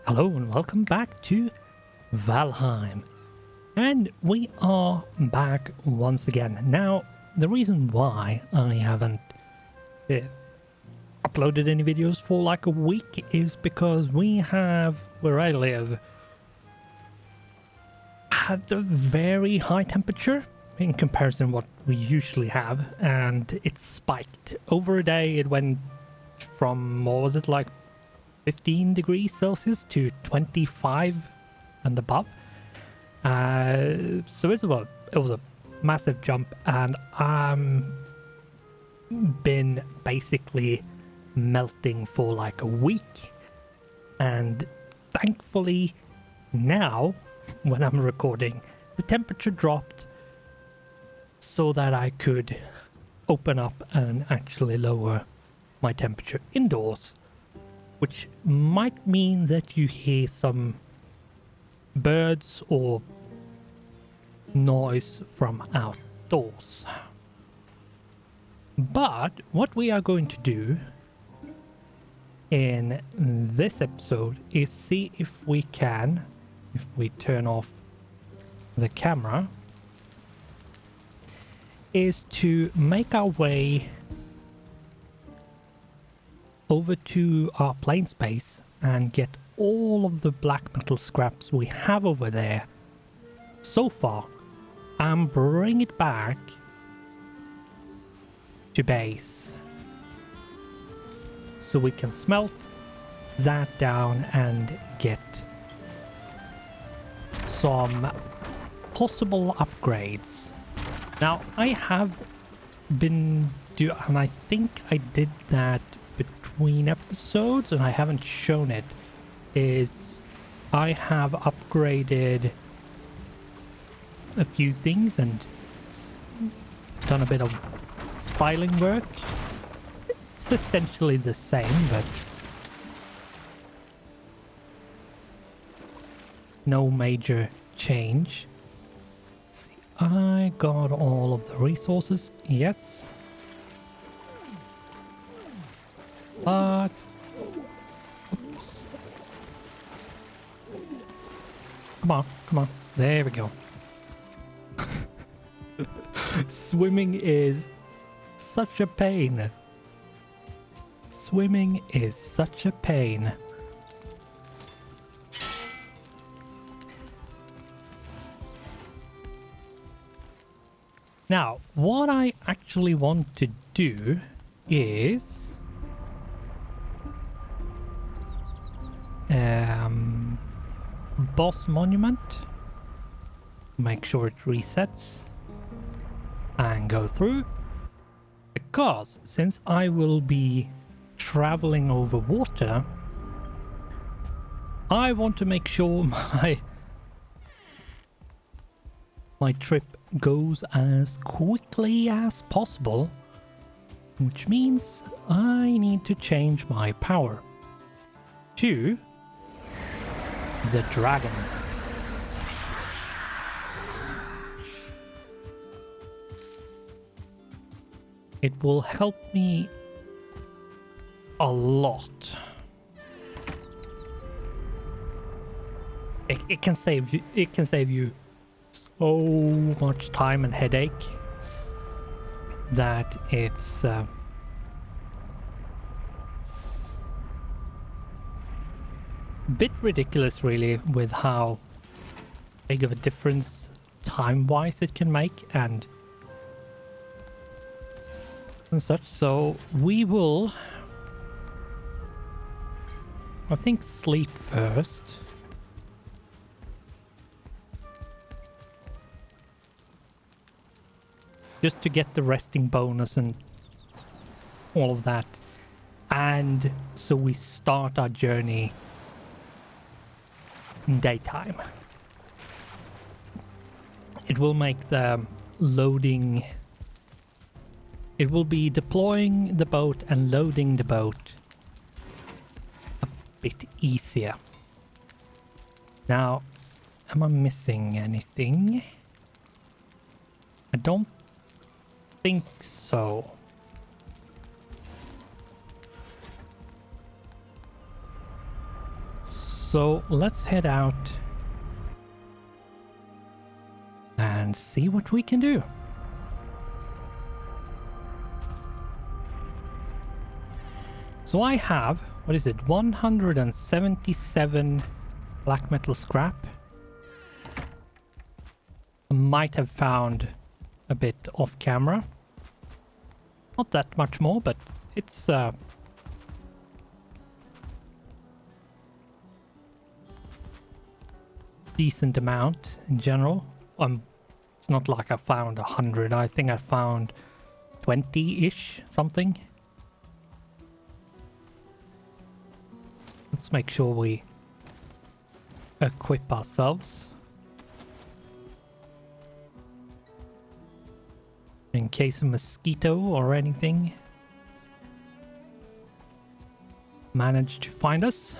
Hello and welcome back to Valheim. And we are back once again. Now, the reason why I haven't uploaded any videos for like a week is because where I live, had a very high temperature in comparison to what we usually have, and it spiked. Over a day it went from, what was it, like 15 degrees Celsius to 25 and above. So it was a massive jump, and I'm been basically melting for like a week. And thankfully now, when I'm recording, the temperature dropped so that I could open up and actually lower my temperature indoors, which might mean that you hear some birds or noise from outdoors. But what we are going to do in this episode is see if we can, if we turn off the camera, is to make our way over to our plane space and get all of the black metal scraps we have over there so far and bring it back to base so we can smelt that down and get some possible upgrades. Now, I have been and I think I did that between episodes and I haven't shown it, is I have upgraded a few things and done a bit of styling work. It's essentially the same, but no major change. Let's see, I got all of the resources, yes. But oops. Come on, there we go. Swimming is such a pain. Swimming is such a pain. Now, what I actually want to do is boss monument, make sure it resets and go through, because since I will be traveling over water, I want to make sure my trip goes as quickly as possible, which means I need to change my power to the dragon. It will help me a lot. It can save you so much time and headache that it's bit ridiculous really with how big of a difference time-wise it can make and such. So we will, I think, sleep first. Just to get the resting bonus and all of that. And so we start our journey in daytime. It will make the loading, it will be deploying the boat and loading the boat a bit easier. Now, am I missing anything? I don't think so. So let's head out and see what we can do. So I have, what is it, 177 black metal scrap. I might have found a bit off camera. Not that much more, but it's decent amount in general. It's not like I found 100. I think I found 20-ish something. Let's make sure we equip ourselves in case a mosquito or anything managed to find us.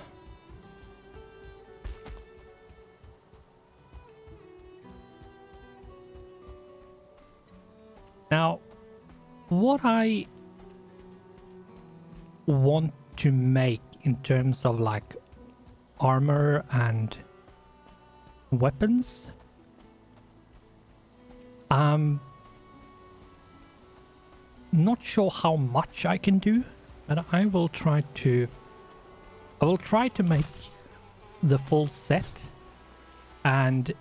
Now, what I want to make in terms of like armor and weapons, I'm not sure how much I can do, but I will try to make the full set, and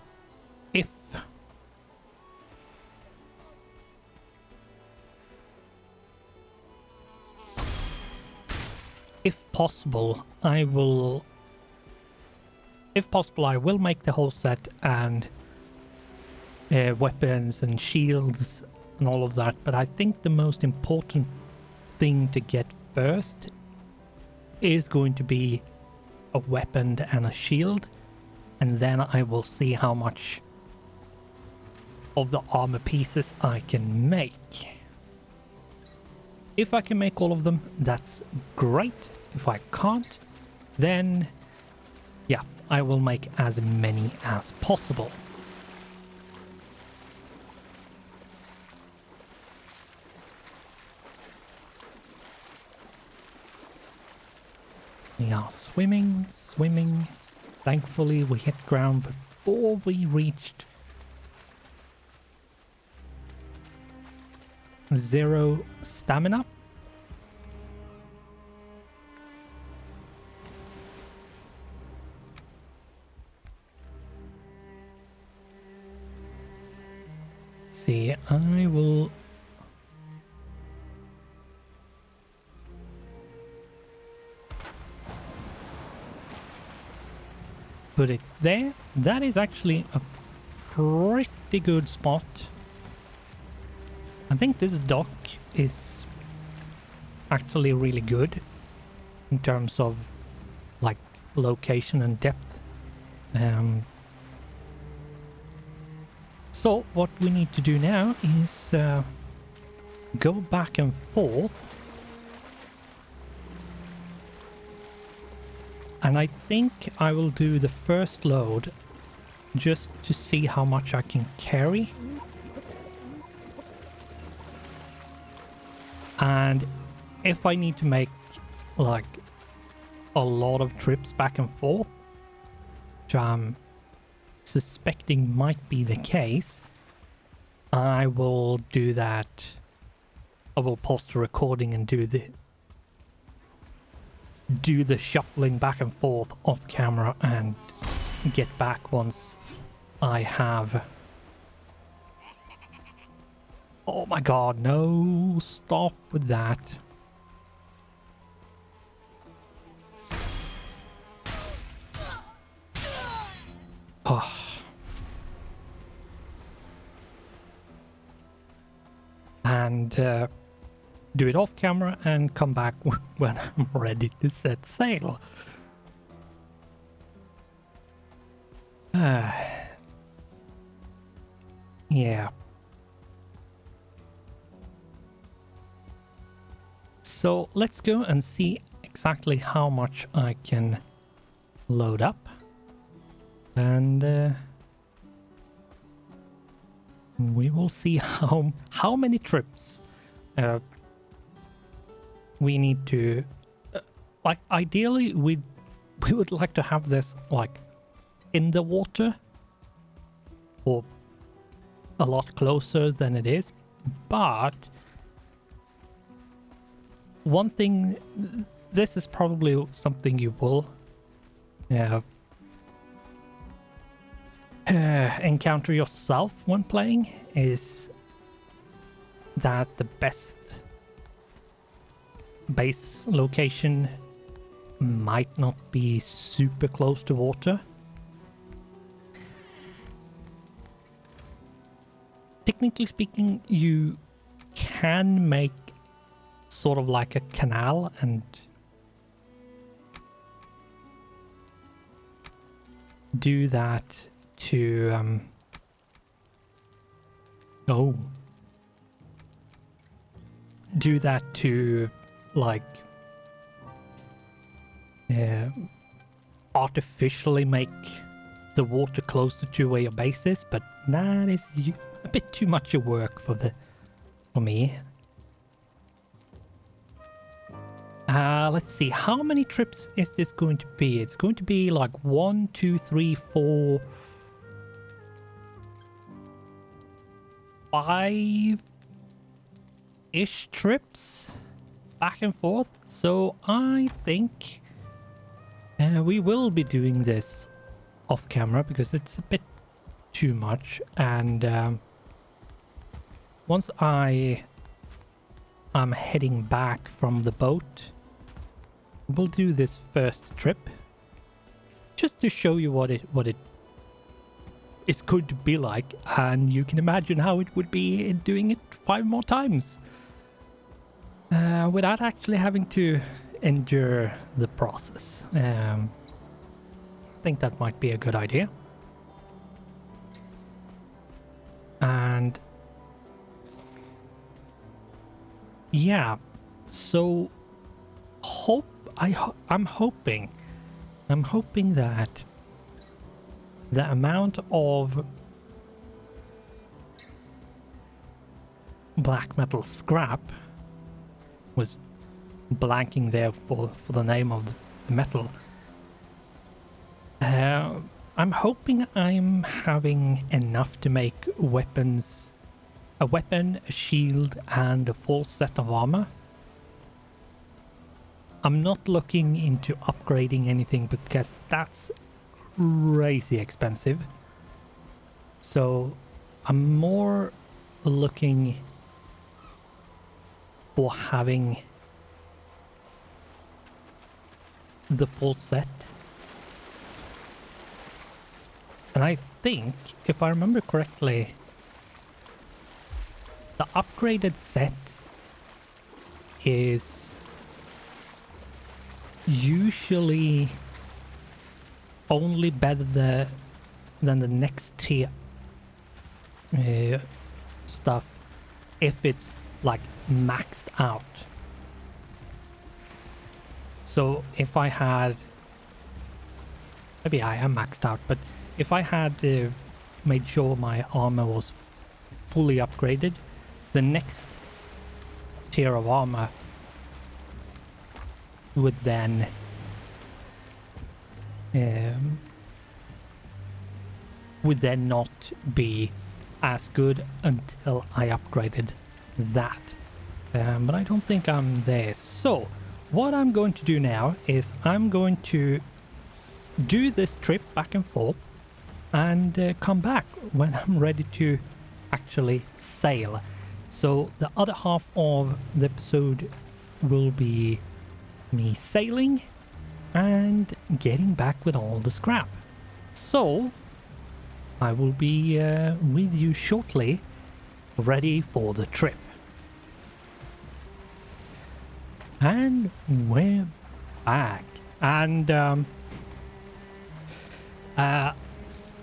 if possible, I will make the whole set and weapons and shields and all of that. But I think the most important thing to get first is going to be a weapon and a shield, and then I will see how much of the armor pieces I can make. If I can make all of them, that's great. If I can't, then yeah, I will make as many as possible. We are swimming. Thankfully, we hit ground before we reached 0 stamina. See, I will put it there. That is actually a pretty good spot. I think this dock is actually really good in terms of like location and depth. So what we need to do now is go back and forth. And I think I will do the first load just to see how much I can carry. And if I need to make like a lot of trips back and forth, which I'm suspecting might be the case, I will do that. I will pause the recording and do the shuffling back and forth off camera and get back once I have... Oh my god, no, stop with that. Oh. And do it off camera and come back when I'm ready to set sail. Yeah. So let's go and see exactly how much I can load up. And we will see how many trips we need to... like, ideally, we we would like to have this like in the water or a lot closer than it is. But one thing, this is probably something you will encounter yourself when playing, is that the best base location might not be super close to water. Technically speaking, you can make sort of like a canal and do that to do that to like artificially make the water closer to where your base is, but that is a bit too much work for me. Let's see, how many trips is this going to be? It's going to be like 1, 2, 3, 4, 5-ish trips back and forth. So I think we will be doing this off camera because it's a bit too much. And once I'm heading back from the boat, we'll do this first trip just to show you what it is going to be like, and you can imagine how it would be in doing it 5 more times without actually having to endure the process. I think that might be a good idea. And yeah, so I'm hoping that the amount of black metal scrap, was blanking there for the name of the metal. I'm hoping I'm having enough to make weapons, a weapon, a shield, and a full set of armor. I'm not looking into upgrading anything because that's crazy expensive. So I'm more looking for having the full set. And I think, if I remember correctly, the upgraded set is usually only better than the next tier stuff if it's like maxed out. So if I had, maybe I am maxed out, but if I had made sure my armor was fully upgraded, the next tier of armor would then not be as good until I upgraded that. But I don't think I'm there. So what I'm going to do now is I'm going to do this trip back and forth and come back when I'm ready to actually sail. So the other half of the episode will be me sailing and getting back with all the scrap. So I will be with you shortly, ready for the trip. And we're back. And there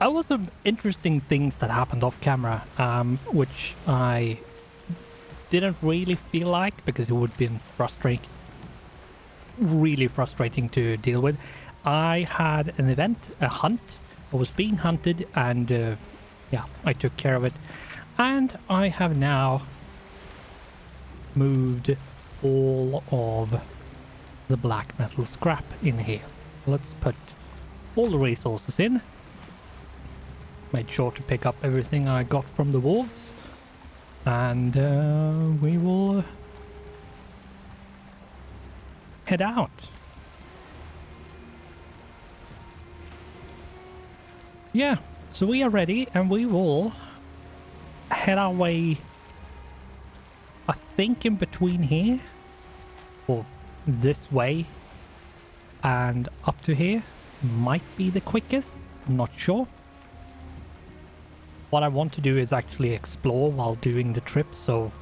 was some interesting things that happened off camera, which I didn't really feel like, because it would have been really frustrating to deal with. I had an event, a hunt. I was being hunted, and yeah, I took care of it. And I have now moved all of the black metal scrap in here. Let's put all the resources in. Made sure to pick up everything I got from the wolves. And we will head out. Yeah, so we are ready and we will head our way, I think, in between here, or this way and up to here might be the quickest. I'm not sure. What I want to do is actually explore while doing the trip, so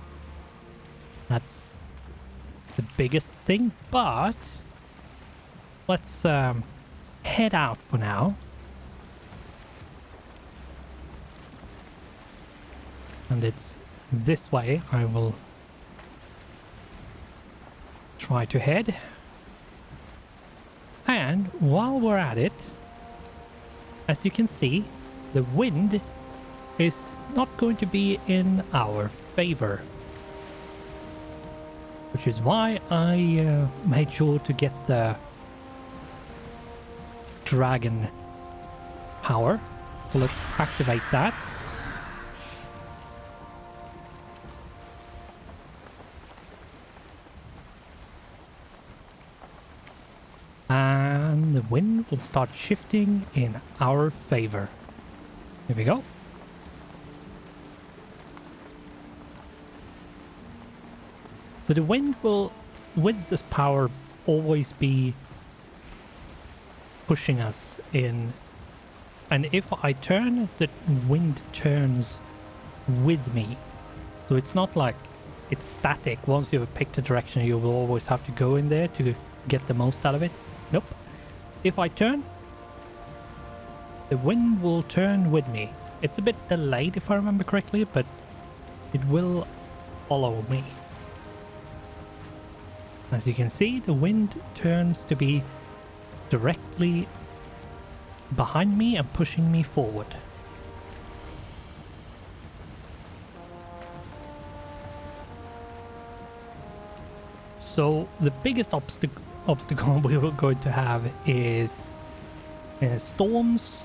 that's the biggest thing, but let's head out for now. And it's this way I will try to head. And while we're at it, as you can see, the wind is not going to be in our favor. Which is why I made sure to get the dragon power. So let's activate that. And the wind will start shifting in our favor. Here we go. So the wind will, with this power, always be pushing us in. And if I turn, the wind turns with me. So it's not like it's static. Once you've picked a direction, you will always have to go in there to get the most out of it. Nope. If I turn, the wind will turn with me. It's a bit delayed if I remember correctly, but it will follow me. As you can see, the wind turns to be directly behind me and pushing me forward. So the biggest obstacle we were going to have is storms,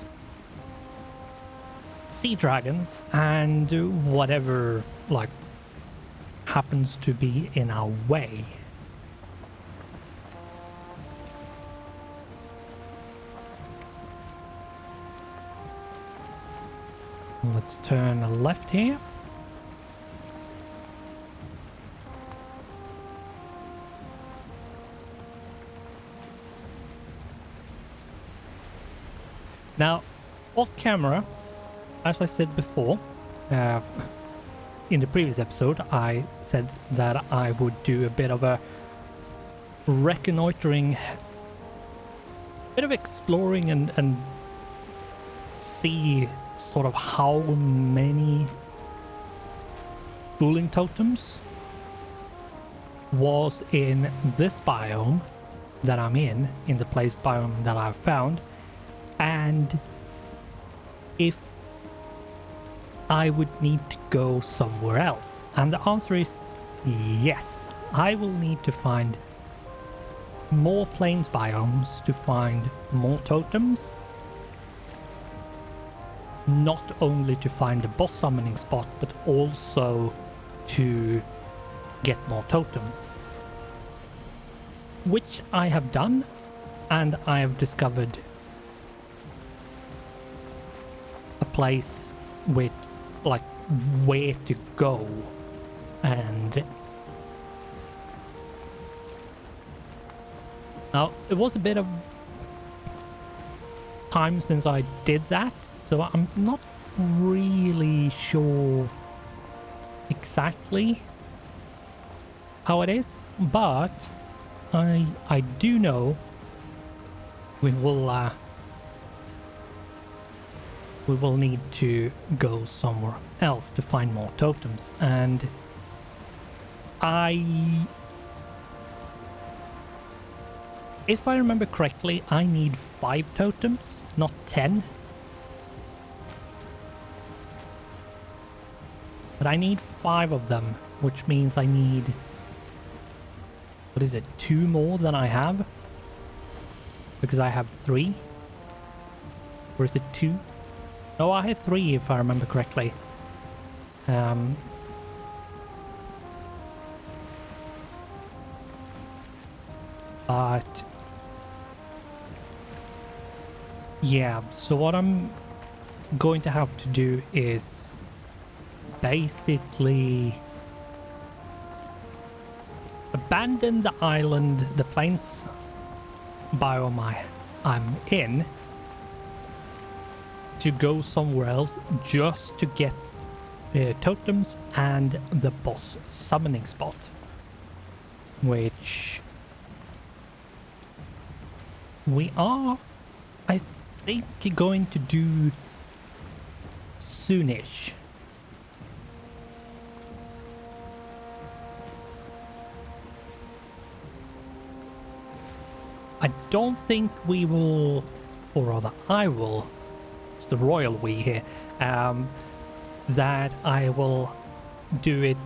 sea dragons, and whatever like happens to be in our way. Let's turn left here. Now, off camera, as I said before, in the previous episode, I said that I would do a bit of a reconnoitering, bit of exploring and see sort of how many cooling totems was in this biome that I'm in the place biome that I've found, and if I would need to go somewhere else. And the answer is yes. I will need to find more plains biomes to find more totems. Not only to find a boss summoning spot, but also to get more totems. Which I have done, and I have discovered a place with like where to go, and now it was a bit of time since I did that, so I'm not really sure exactly how it is, but I do know we will need to go somewhere else to find more totems. And if I remember correctly, I need 5 totems, not 10. But I need 5 of them, which means I need, what is it, 2 more than I have? because I have 3. Or is it 2? No, I had 3 if I remember correctly. But yeah, so what I'm going to have to do is basically abandon the island, the plains biome I'm in, to go somewhere else just to get totems and the boss summoning spot, which we are, I think, going to do soonish. I don't think we will, or rather I will, it's the royal we here, that I will do it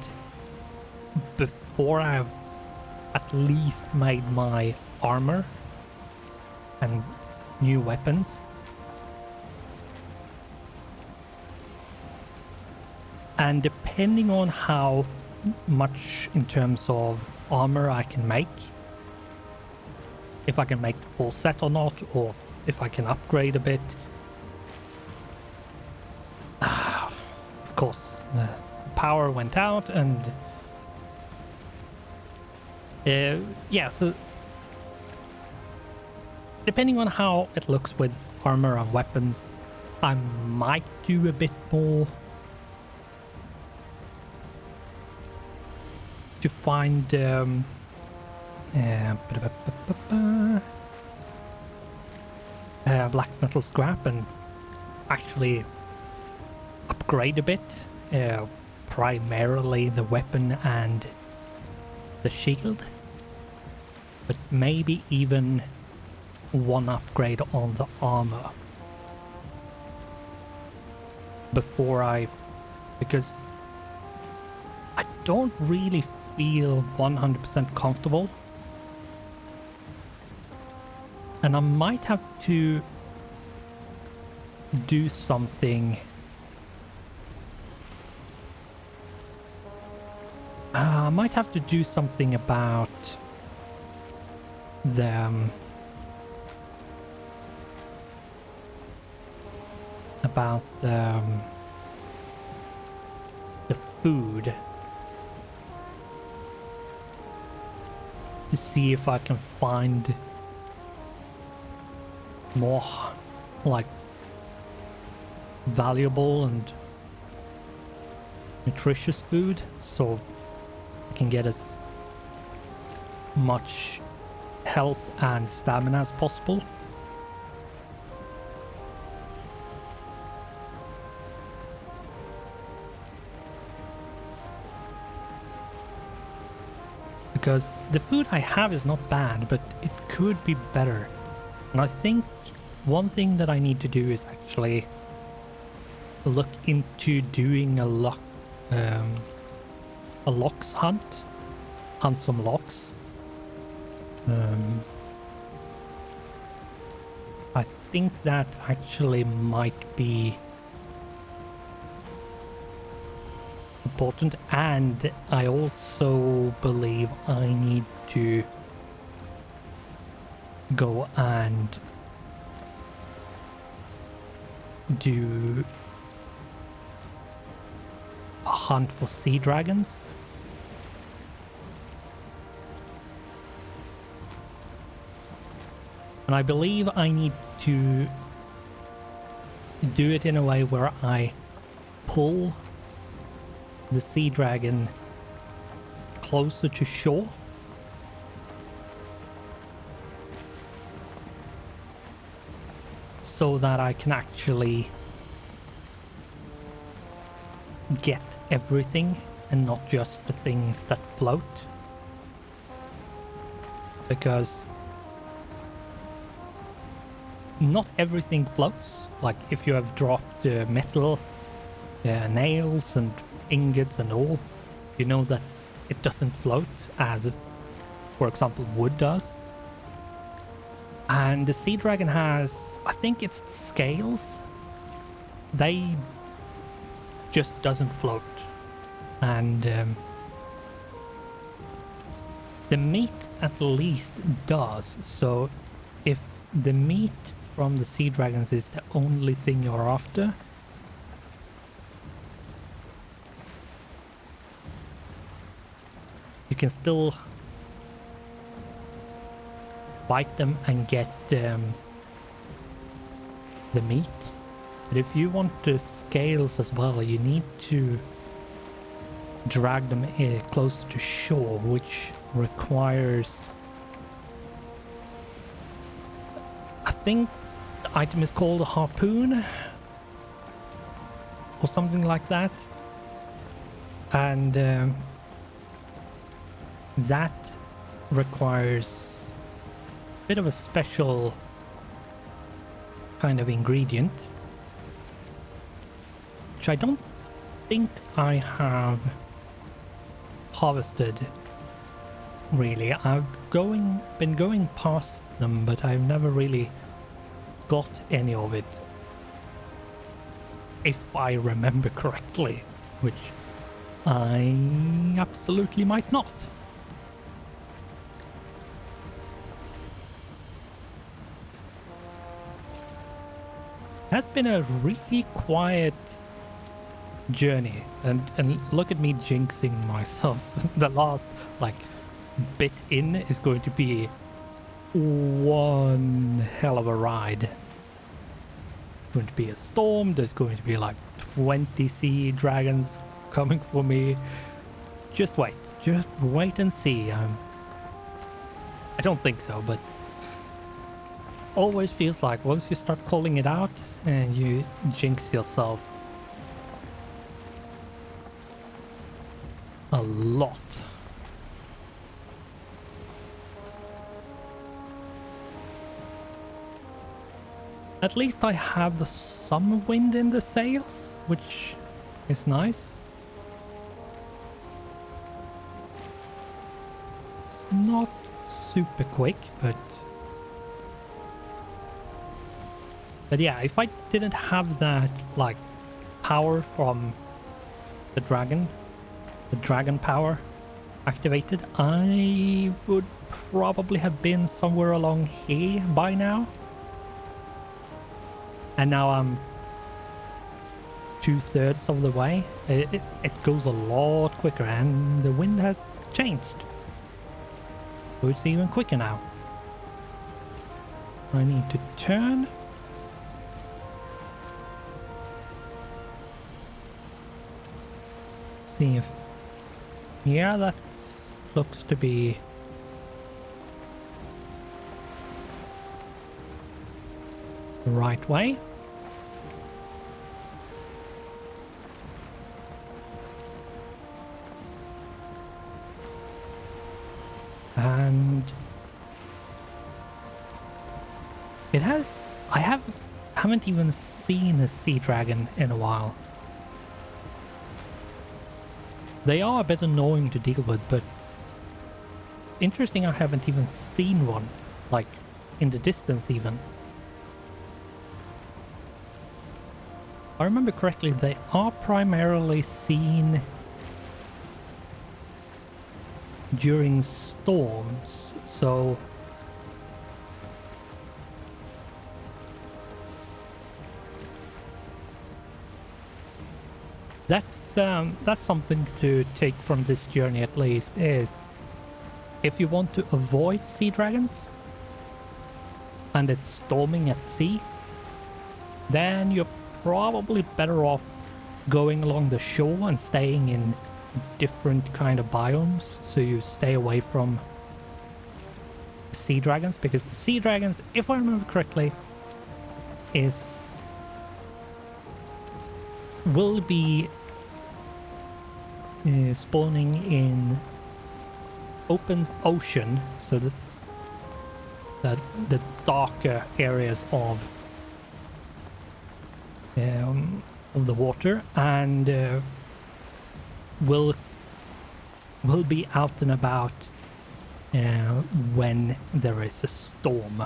before I've at least made my armor and new weapons. And depending on how much in terms of armor I can make, if I can make the full set or not, or if I can upgrade a bit. Of course, the power went out, and yeah, so depending on how it looks with armor and weapons, I might do a bit more to find black metal scrap and actually upgrade a bit, primarily the weapon and the shield, but maybe even one upgrade on the armor before because I don't really feel 100% comfortable, and I might have to do something. I might have to do something about the food to see if I can find more like valuable and nutritious food, so I can get as much health and stamina as possible. Because the food I have is not bad, but it could be better. And I think one thing that I need to do is actually look into doing a lox hunt. Hunt some lox. I think that actually might be important, and I also believe I need to go and do a hunt for sea dragons. And I believe I need to do it in a way where I pull the sea dragon closer to shore, so that I can actually get everything and not just the things that float. Because not everything floats. Like if you have dropped metal, nails and ingots and ore, you know that it doesn't float as, for example, wood does. And the sea dragon has, I think it's scales. They just doesn't float. And the meat at least does. So if the meat from the sea dragons is the only thing you're after, you can still fight them and get the meat. But if you want the scales as well, you need to drag them closer to shore, which requires, I think the item is called a harpoon or something like that, and that requires a bit of a special kind of ingredient, which I don't think I have harvested really. I've been going past them, but I've never really got any of it, if I remember correctly, which I absolutely might not. It has been a really quiet journey, and look at me jinxing myself. The last like bit in is going to be one hell of a ride. It's going to be a storm. There's going to be like 20 sea dragons coming for me. Just wait and see. I don't think so, but always feels like once you start calling it out and you jinx yourself a lot. At least I have some wind in the sails, which is nice. It's not super quick, but yeah, if I didn't have that like power from the dragon power activated, I would probably have been somewhere along here by now. And now I'm 2/3 of the way. It goes a lot quicker, and the wind has changed. So it's even quicker now. I need to turn. See if... yeah, that looks to be the right way. And it has... I haven't even seen a sea dragon in a while. They are a bit annoying to deal with, but it's interesting I haven't even seen one, like in the distance even. If I remember correctly, they are primarily seen during storms, so that's something to take from this journey at least, is if you want to avoid sea dragons and it's storming at sea, then you're probably better off going along the shore and staying in different kind of biomes, so you stay away from sea dragons, because the sea dragons, if I remember correctly, will be spawning in open ocean, so that the darker areas of the water, and will be out and about when there is a storm.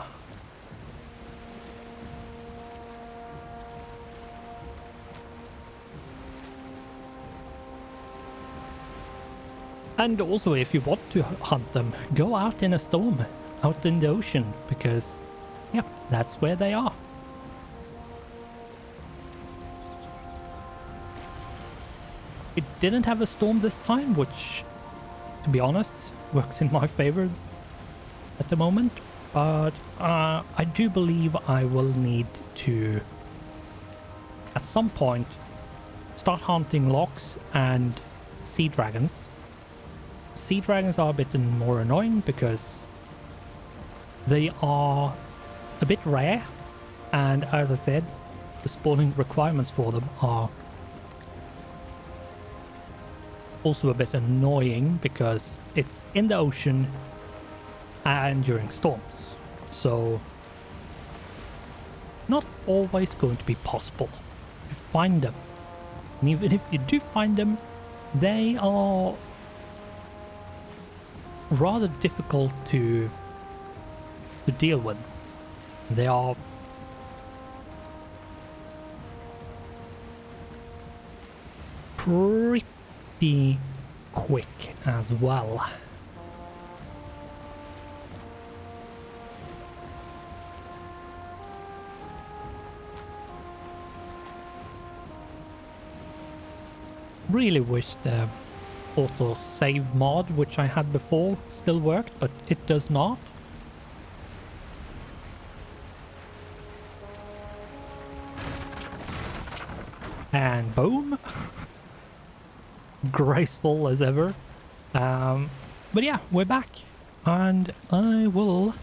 And also, if you want to hunt them, go out in a storm, out in the ocean, because, yeah, that's where they are. It didn't have a storm this time, which, to be honest, works in my favor at the moment. But I do believe I will need to, at some point, start hunting lochs and sea dragons. Sea dragons are a bit more annoying because they are a bit rare, and as I said, the spawning requirements for them are also a bit annoying because it's in the ocean and during storms, so not always going to be possible to find them. And even if you do find them, they are rather difficult to deal with. They are pretty quick as well. Really wish the auto save mod, which I had before, still worked, but it does not. And boom. Graceful as ever. But yeah, we're back, and I will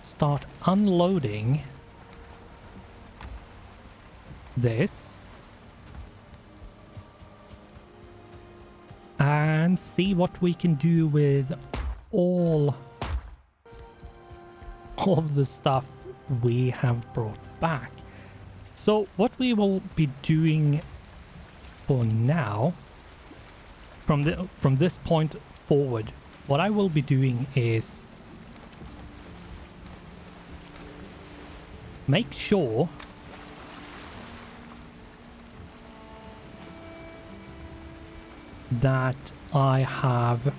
start unloading this and see what we can do with all of the stuff we have brought back. So what we will be doing for now, from this point forward, what I will be doing is make sure that I have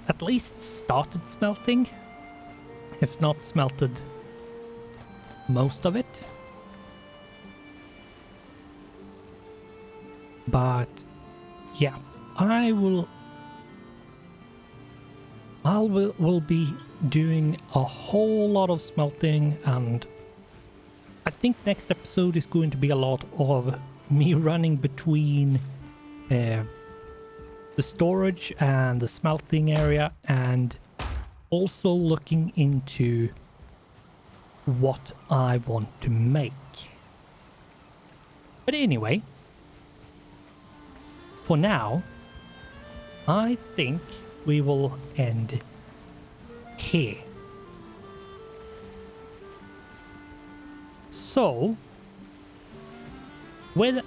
at least started smelting, if not smelted most of it. But yeah, I will be doing a whole lot of smelting, and I think next episode is going to be a lot of me running between the storage and the smelting area, and also looking into what I want to make. But anyway, for now, I think we will end here. So, with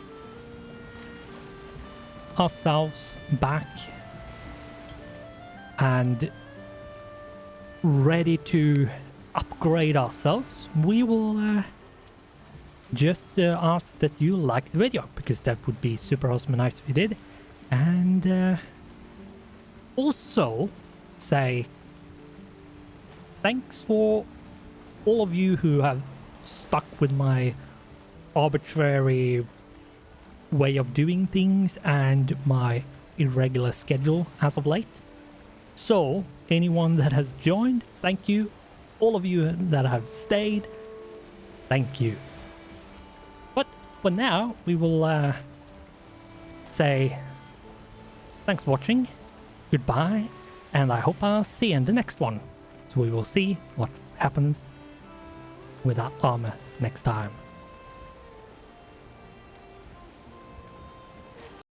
ourselves back and ready to upgrade ourselves, we will just ask that you like the video, because that would be super awesome and nice if you did. And also say thanks for all of you who have stuck with my arbitrary way of doing things and my irregular schedule as of late. So anyone that has joined, thank you. All of you that have stayed, thank you. But for now, we will say thanks for watching, goodbye, and I hope I'll see you in the next one. So we will see what happens with our armor next time.